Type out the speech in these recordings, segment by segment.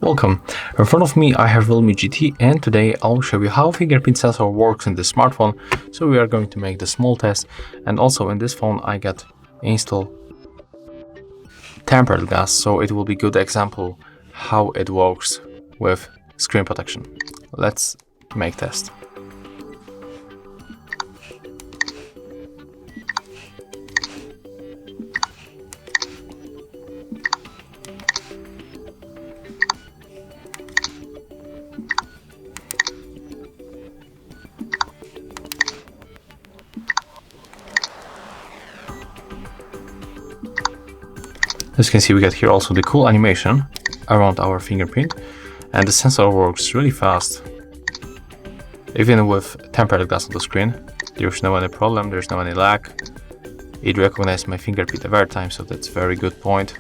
Welcome. In front of me I have REALME GT, and today I'll show you how fingerprint sensor works in this smartphone. So we are going to make the small test, and also in this phone I got installed tempered glass, so it will be good example how it works with screen protection. Let's make test. As you can see, we got here also the cool animation around our fingerprint, and the sensor works really fast. Even with tempered glass on the screen, there's no any problem, there's no any lag. It recognized my fingerprint every time, so that's a very good point.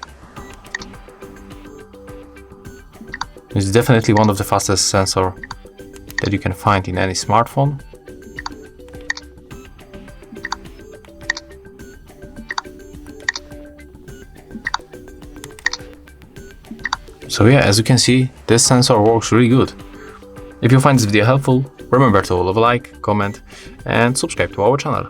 It's definitely one of the fastest sensor that you can find in any smartphone. So yeah, as you can see, this sensor works really good. If you find this video helpful, remember to leave a like, comment and subscribe to our channel.